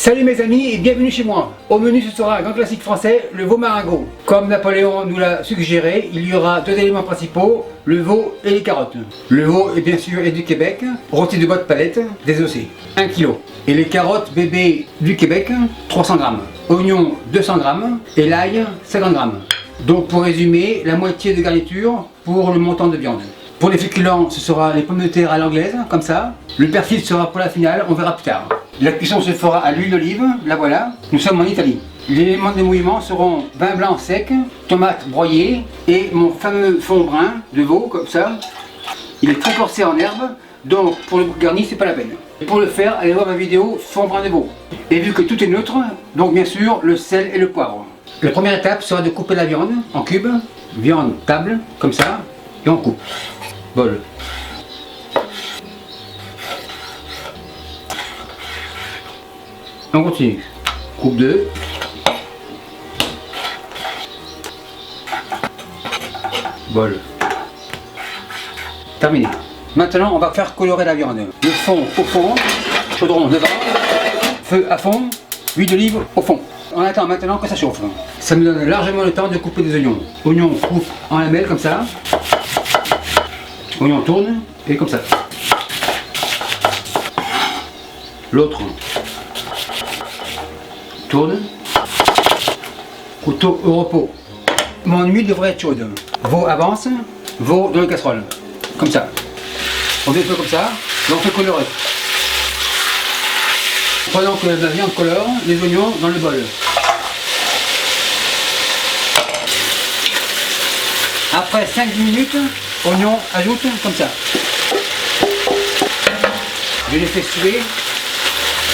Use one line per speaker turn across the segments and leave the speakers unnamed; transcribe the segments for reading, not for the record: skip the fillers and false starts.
Salut mes amis et bienvenue chez moi. Au menu ce sera un grand classique français, le veau maringot. Comme Napoléon nous l'a suggéré, il y aura deux éléments principaux, le veau et les carottes. Le veau est bien sûr du Québec, rôti de botte palette, désossé, 1 kg. Et les carottes bébés du Québec, 300 g. Oignons 200 g et l'ail 50 g. Donc pour résumer, la moitié de garniture pour le montant de viande. Pour les féculents, ce sera les pommes de terre à l'anglaise, comme ça. Le persil sera pour la finale, on verra plus tard. La cuisson se fera à l'huile d'olive, la voilà. Nous sommes en Italie. Les éléments de mouillement seront vin blanc sec, tomates broyées et mon fameux fond brun de veau, comme ça. Il est très corsé en herbe, donc pour le garni, c'est pas la peine. Et pour le faire, allez voir ma vidéo fond brun de veau. Et vu que tout est neutre, donc bien sûr le sel et le poivre. La première étape sera de couper la viande en cubes, viande table, comme ça, et on coupe. Bol. On continue. Coupe 2. Bol. Terminé. Maintenant, on va faire colorer la viande. Le fond au fond, chaudron devant, feu à fond, huile d'olive au fond. On attend maintenant que ça chauffe. Ça me donne largement le temps de couper des oignons. Oignons coupe en lamelles comme ça. Oignon tourne et comme ça. L'autre tourne. Couteau au repos. Mon huile devrait être chaude. Veau avance, veau dans la casserole. Comme ça. On fait un peu comme ça, et on fait colorer. Pendant que la viande colore, les oignons dans le bol. Après 5 minutes, oignons ajoute comme ça. Je les fais suer.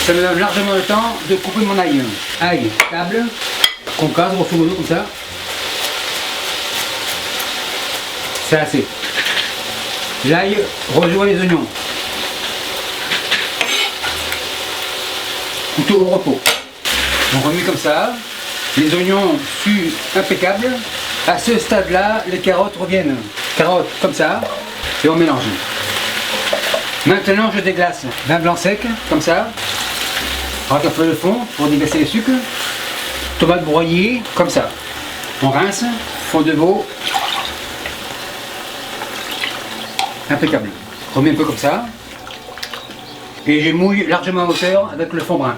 Ça me donne largement le temps de couper mon ail. Ail, table, qu'on casse grosso modo comme ça. C'est assez. L'ail rejoint les oignons. Couteau au repos. On remet comme ça. Les oignons suent impeccables. À ce stade-là, les carottes reviennent. Carottes comme ça. Et on mélange. Maintenant, je déglace. Vin blanc sec, comme ça. Ratafle le fond pour déglacer les sucres. Tomates broyées, comme ça. On rince. Fond de veau. Impeccable. Remets un peu comme ça. Et je mouille largement à hauteur avec le fond brun.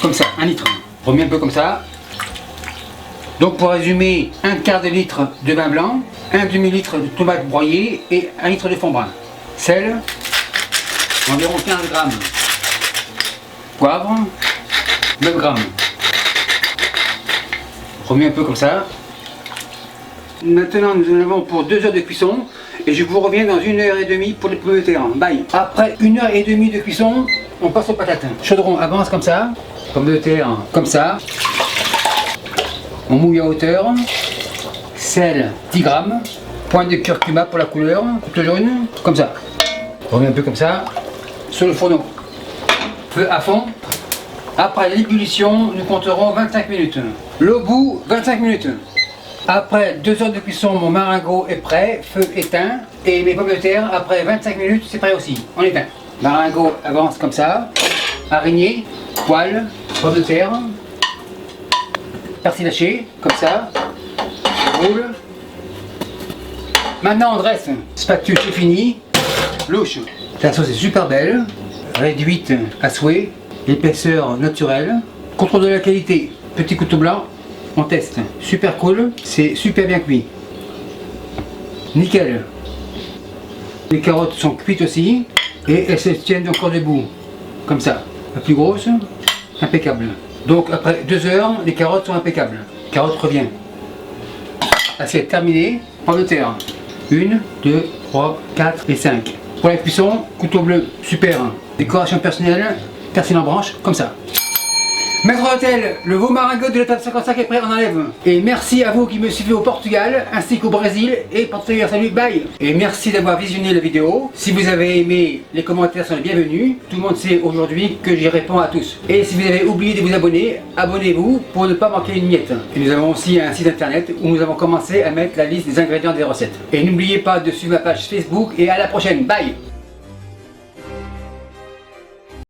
Comme ça, 1 litre. Remets un peu comme ça. Donc pour résumer, 1/4 de litre de vin blanc, 1 demi-litre de tomates broyées et 1 litre de fond brun. Sel, environ 15 g. Poivre, 9 g. Remets un peu comme ça. Maintenant nous en avons pour 2 heures de cuisson et je vous reviens dans 1h30 pour les pommes de terre. Bye. Après 1h30 de cuisson, on passe aux patates. Chaudron avance comme ça, pommes de terre comme ça. On mouille à hauteur. Sel 10 g. Pointe de curcuma pour la couleur, toute jaune, comme ça. On remet un peu comme ça sur le fourneau. Feu à fond. Après l'ébullition, nous compterons 25 minutes. L'eau bout, 25 minutes. Après 2 heures de cuisson, mon maringot est prêt, feu éteint. Et mes pommes de terre, après 25 minutes, c'est prêt aussi. On éteint. Maringot avance comme ça. Araignée, poêle, pommes de terre. Persil haché, comme ça. Roule. Maintenant on dresse. Spatule, c'est fini. Louche. La sauce est super belle. Réduite à souhait. Épaisseur naturelle. Contrôle de la qualité. Petit couteau blanc. On teste. Super cool. C'est super bien cuit. Nickel. Les carottes sont cuites aussi. Et elles se tiennent encore debout. Comme ça. La plus grosse. Impeccable. Donc après 2 heures, les carottes sont impeccables. Carottes revient. Assiette terminée. Pommes de terre. 1, 2, 3, 4 et 5. Pour la cuisson, couteau bleu, super. Décoration personnelle, persil en branche, comme ça. Maître d'hôtel, le veau maringot de l'étape 55 est prêt, on enlève. Et merci à vous qui me suivez au Portugal, ainsi qu'au Brésil, et particulièrement salut, bye. Et merci d'avoir visionné la vidéo. Si vous avez aimé, les commentaires sont les bienvenus. Tout le monde sait aujourd'hui que j'y réponds à tous. Et si vous avez oublié de vous abonner, abonnez-vous pour ne pas manquer une miette. Et nous avons aussi un site internet où nous avons commencé à mettre la liste des ingrédients des recettes. Et n'oubliez pas de suivre ma page Facebook et à la prochaine, bye.